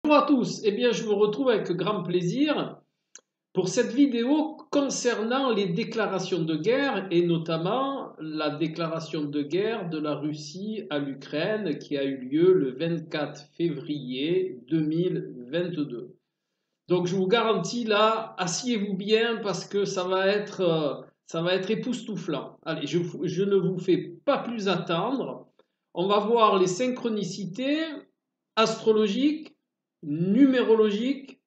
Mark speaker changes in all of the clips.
Speaker 1: Bonjour à tous, eh bien je vous retrouve avec grand plaisir pour cette vidéo concernant les déclarations de guerre et notamment la déclaration de guerre de la Russie à l'Ukraine qui a eu lieu le 24 février 2022. Donc je vous garantis là, asseyez-vous bien parce que ça va être époustouflant. Allez, je ne vous fais pas plus attendre. On va voir les synchronicités astrologiques, numérologiques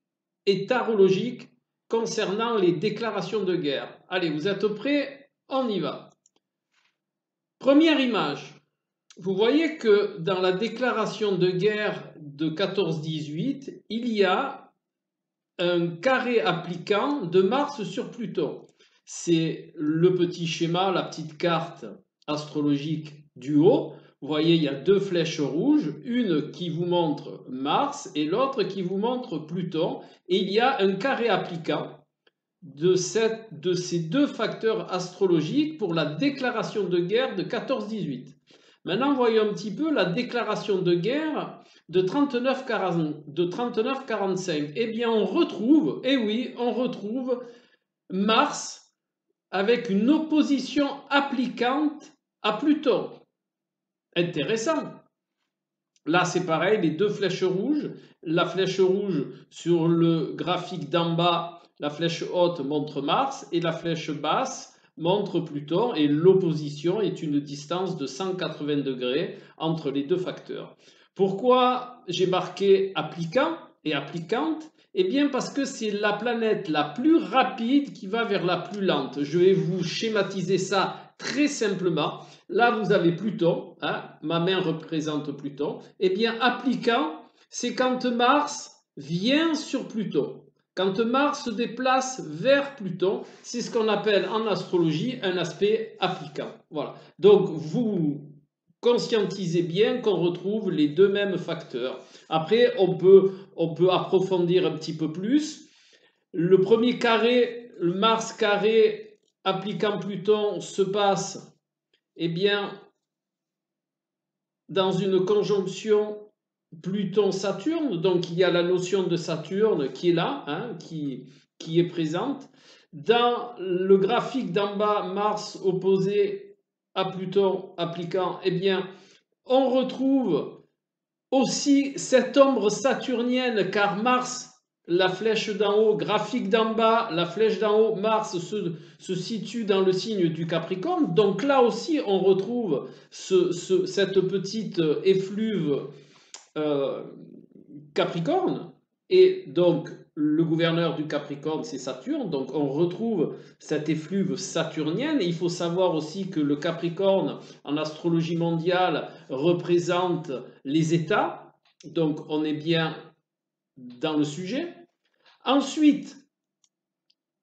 Speaker 1: et tarologiques concernant les déclarations de guerre. Allez, vous êtes prêts? On y va. Première image. Vous voyez que dans la déclaration de guerre de 14-18, il y a un carré appliquant de Mars sur Pluton. C'est le petit schéma, la petite carte astrologique du haut. Vous voyez, il y a deux flèches rouges, une qui vous montre Mars et l'autre qui vous montre Pluton. Et il y a un carré appliquant de ces deux facteurs astrologiques pour la déclaration de guerre de 14-18. Maintenant, voyons un petit peu la déclaration de guerre de 39-45. Eh bien, on retrouve, eh oui, on retrouve Mars avec une opposition applicante à Pluton. Intéressant. Là, c'est pareil, les deux flèches rouges. La flèche rouge sur le graphique d'en bas, la flèche haute montre Mars et la flèche basse montre Pluton et l'opposition est une distance de 180 degrés entre les deux facteurs. Pourquoi j'ai marqué appliquant et applicante? Eh bien parce que c'est la planète la plus rapide qui va vers la plus lente. Je vais vous schématiser ça très simplement. Là, vous avez Pluton, hein, ma main représente Pluton. Eh bien, appliquant, c'est quand Mars vient sur Pluton. Quand Mars se déplace vers Pluton, c'est ce qu'on appelle en astrologie un aspect appliquant. Voilà. Donc, vous conscientisez bien qu'on retrouve les deux mêmes facteurs. Après, on peut approfondir un petit peu plus. Le premier carré, le Mars carré appliquant Pluton se passe, eh bien, dans une conjonction Pluton-Saturne, donc il y a la notion de Saturne qui est là, hein, qui est présente. Dans le graphique d'en bas, Mars opposé à Pluton appliquant, eh bien, on retrouve aussi cette ombre saturnienne, car Mars, la flèche d'en haut, graphique d'en bas, la flèche d'en haut, Mars se situe dans le signe du Capricorne. Donc là aussi, on retrouve cette petite effluve Capricorne. Et donc, le gouverneur du Capricorne, c'est Saturne. Donc, on retrouve cette effluve saturnienne. Et il faut savoir aussi que le Capricorne, en astrologie mondiale, représente les États. Donc, on est bien dans le sujet. Ensuite,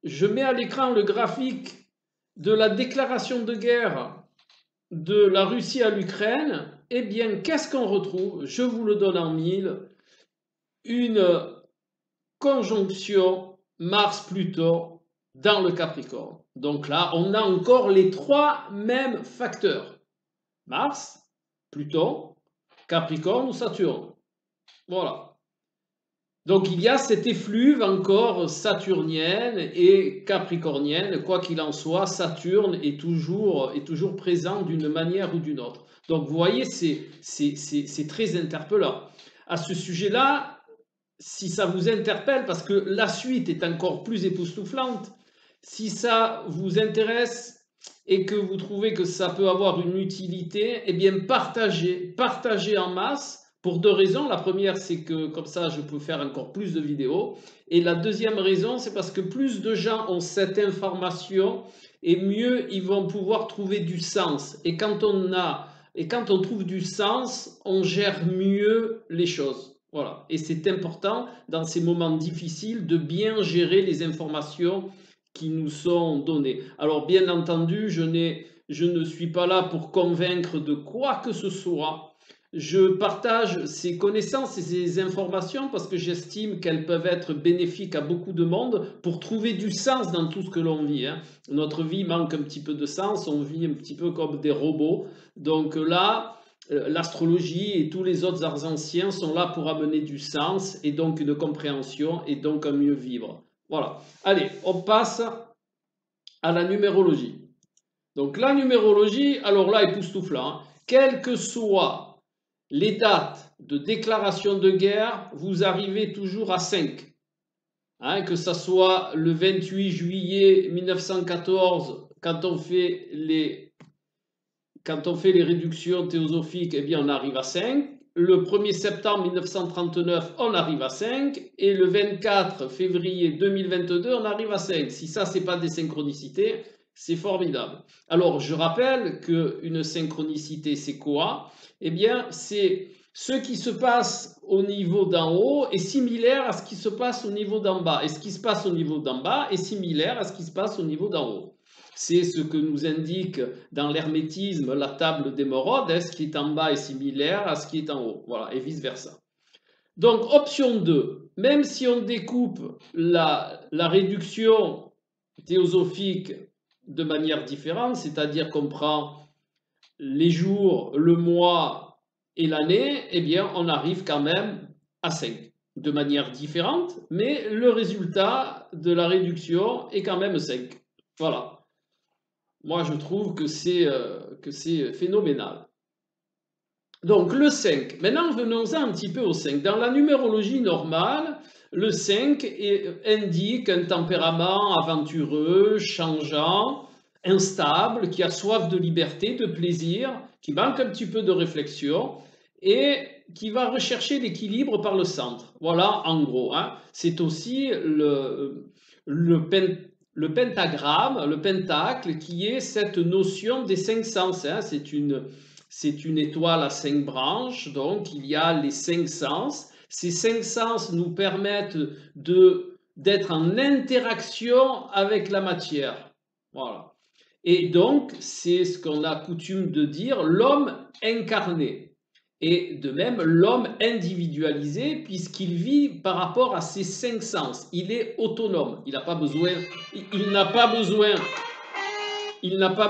Speaker 1: je mets à l'écran le graphique de la déclaration de guerre de la Russie à l'Ukraine. Eh bien, qu'est-ce qu'on retrouve? Je vous le donne en mille. Une conjonction Mars-Pluton dans le Capricorne. Donc là, on a encore les trois mêmes facteurs. Mars, Pluton, Capricorne ou Saturne. Voilà. Donc il y a cette effluve encore saturnienne et capricornienne. Quoi qu'il en soit, Saturne est toujours présent d'une manière ou d'une autre. Donc vous voyez, c'est très interpellant. À ce sujet-là, si ça vous interpelle, parce que la suite est encore plus époustouflante, si ça vous intéresse et que vous trouvez que ça peut avoir une utilité, eh bien partagez en masse pour deux raisons. La première, c'est que comme ça, je peux faire encore plus de vidéos. Et la deuxième raison, c'est parce que plus de gens ont cette information et mieux ils vont pouvoir trouver du sens. Et quand on trouve du sens, on gère mieux les choses. Voilà. Et c'est important dans ces moments difficiles de bien gérer les informations qui nous sont données. Alors bien entendu, je ne suis pas là pour convaincre de quoi que ce soit. Je partage ces connaissances et ces informations parce que j'estime qu'elles peuvent être bénéfiques à beaucoup de monde pour trouver du sens dans tout ce que l'on vit. Hein. Notre vie manque un petit peu de sens, on vit un petit peu comme des robots. Donc là, l'astrologie et tous les autres arts anciens sont là pour amener du sens et donc une compréhension et donc un mieux vivre. Voilà. Allez, on passe à la numérologie. Donc la numérologie, alors là, époustouflant, hein. Quelles que soient les dates de déclaration de guerre, vous arrivez toujours à 5. Hein, que ce soit le 28 juillet 1914, quand on fait les réductions théosophiques, eh bien on arrive à 5. Le 1er septembre 1939, on arrive à 5. Et le 24 février 2022, on arrive à 5. Si ça, ce n'est pas des synchronicités, c'est formidable. Alors, je rappelle qu'une synchronicité, c'est quoi? Eh bien, c'est ce qui se passe au niveau d'en haut est similaire à ce qui se passe au niveau d'en bas. Et ce qui se passe au niveau d'en bas est similaire à ce qui se passe au niveau d'en haut. C'est ce que nous indique dans l'hermétisme la table d'émeraude, ce qui est en bas est similaire à ce qui est en haut, voilà, et vice-versa. Donc, option 2, même si on découpe la réduction théosophique de manière différente, c'est-à-dire qu'on prend les jours, le mois et l'année, eh bien, on arrive quand même à 5, de manière différente, mais le résultat de la réduction est quand même 5. Voilà. Moi, je trouve que c'est phénoménal. Donc, le 5. Maintenant, venons-en un petit peu au 5. Dans la numérologie normale, le 5 indique un tempérament aventureux, changeant, instable, qui a soif de liberté, de plaisir, qui manque un petit peu de réflexion et qui va rechercher l'équilibre par le centre. Voilà, en gros. Hein. C'est aussi le pentagramme, le pentacle, qui est cette notion des 5 sens. Hein. C'est une étoile à 5 branches, donc il y a les 5 sens. Ces 5 sens nous permettent d'être en interaction avec la matière. Voilà. Et donc, c'est ce qu'on a coutume de dire l'homme incarné. Et de même, l'homme individualisé, puisqu'il vit par rapport à ses 5 sens. Il est autonome. Il n'a pas besoin, il n'a pas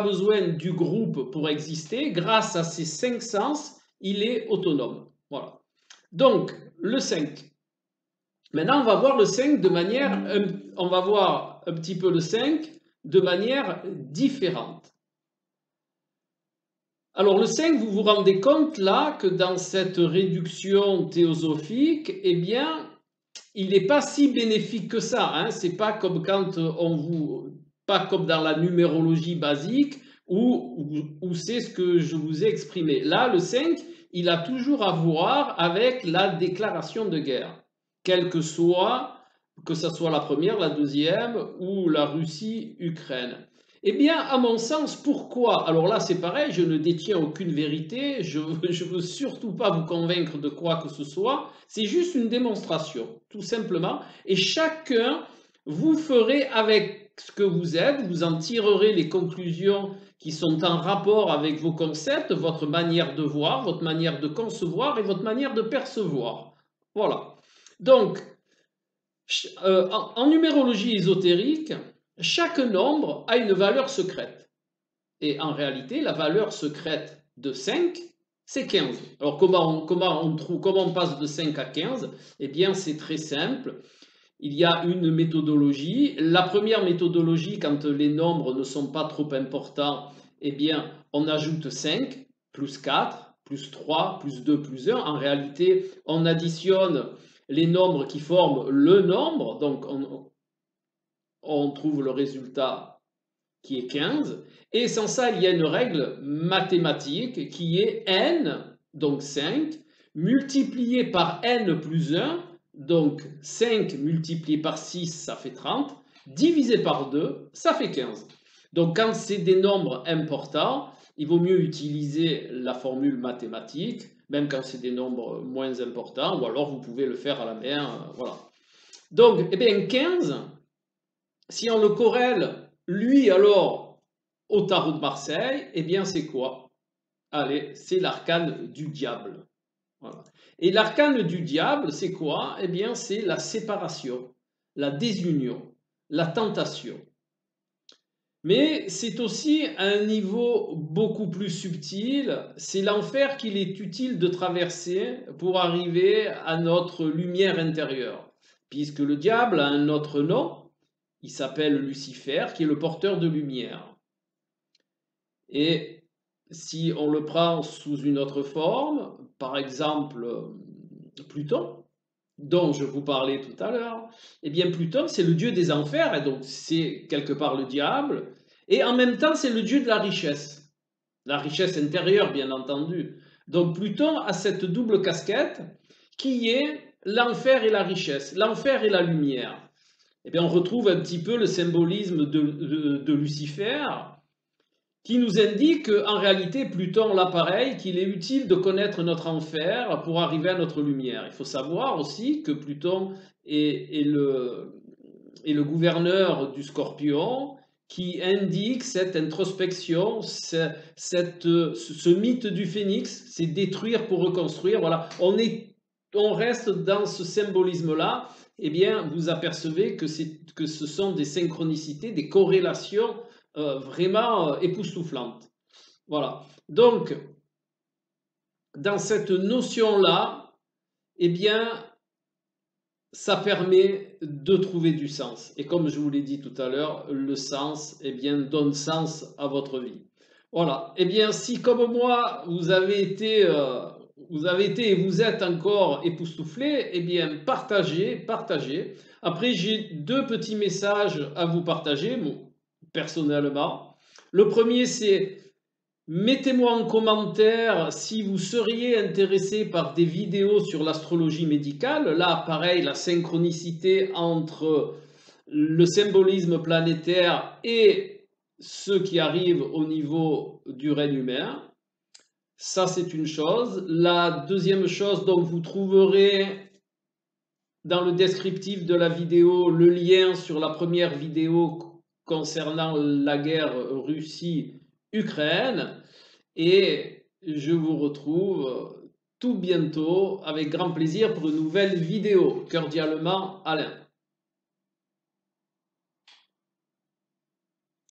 Speaker 1: besoin du groupe pour exister. Grâce à ses 5 sens, il est autonome. Voilà. Donc, le 5. Maintenant, on va voir le 5 de manière, on va voir un petit peu le 5 de manière différente. Alors le 5, vous vous rendez compte là que dans cette réduction théosophique, eh bien, il n'est pas si bénéfique que ça. Hein. C'est pas comme quand pas comme dans la numérologie basique où c'est ce que je vous ai exprimé. Là, le 5, il a toujours à voir avec la déclaration de guerre, quelle que ce soit la première, la deuxième ou la Russie-Ukraine. Eh bien, à mon sens, pourquoi? Alors là, c'est pareil, je ne détiens aucune vérité, je ne veux surtout pas vous convaincre de quoi que ce soit, c'est juste une démonstration, tout simplement. Et chacun, vous ferez avec ce que vous êtes, vous en tirerez les conclusions qui sont en rapport avec vos concepts, votre manière de voir, votre manière de concevoir et votre manière de percevoir. Voilà. Donc, en numérologie ésotérique, chaque nombre a une valeur secrète. Et en réalité, la valeur secrète de 5, c'est 15. Alors comment on passe de 5 à 15? Eh bien, c'est très simple. Il y a une méthodologie. La première méthodologie, quand les nombres ne sont pas trop importants, eh bien, on ajoute 5, plus 4, plus 3, plus 2, plus 1. En réalité, on additionne les nombres qui forment le nombre, donc on trouve le résultat qui est 15, et sans ça, il y a une règle mathématique qui est n, donc 5, multiplié par n plus 1, donc 5 multiplié par 6, ça fait 30, divisé par 2, ça fait 15. Donc quand c'est des nombres importants, il vaut mieux utiliser la formule mathématique, même quand c'est des nombres moins importants, ou alors vous pouvez le faire à la main, voilà. Donc, eh bien 15, si on le corrèle, lui alors, au tarot de Marseille, eh bien c'est quoi? Allez, c'est l'arcane du diable. Voilà. Et l'arcane du diable, c'est quoi? Eh bien c'est la séparation, la désunion, la tentation. Mais c'est aussi un niveau beaucoup plus subtil, c'est l'enfer qu'il est utile de traverser pour arriver à notre lumière intérieure. Puisque le diable a un autre nom, il s'appelle Lucifer, qui est le porteur de lumière. Et si on le prend sous une autre forme, par exemple Pluton, dont je vous parlais tout à l'heure, eh bien Pluton, c'est le dieu des enfers, et donc c'est quelque part le diable, et en même temps, c'est le dieu de la richesse intérieure, bien entendu. Donc Pluton a cette double casquette qui est l'enfer et la richesse, l'enfer et la lumière. Eh bien, on retrouve un petit peu le symbolisme de Lucifer, qui nous indique qu'en réalité, Pluton, l'appareil, qu'il est utile de connaître notre enfer pour arriver à notre lumière. Il faut savoir aussi que Pluton est le gouverneur du Scorpion, qui indique cette introspection, ce mythe du phénix, c'est détruire pour reconstruire. Voilà, on reste dans ce symbolisme-là. Eh bien, vous apercevez que ce sont des synchronicités, des corrélations vraiment époustouflante. Voilà. Donc, dans cette notion-là, eh bien, ça permet de trouver du sens. Et comme je vous l'ai dit tout à l'heure, le sens, eh bien, donne sens à votre vie. Voilà. Eh bien, si comme moi, vous avez été et vous êtes encore époustouflé, eh bien, partagez. Après, j'ai deux petits messages à vous partager, personnellement. Le premier, c'est mettez-moi en commentaire si vous seriez intéressé par des vidéos sur l'astrologie médicale. Là, pareil, la synchronicité entre le symbolisme planétaire et ce qui arrive au niveau du règne humain. Ça, c'est une chose. La deuxième chose, donc, vous trouverez dans le descriptif de la vidéo le lien sur la première vidéo concernant la guerre Russie-Ukraine. Et je vous retrouve tout bientôt avec grand plaisir pour une nouvelle vidéo. Cordialement, Alain.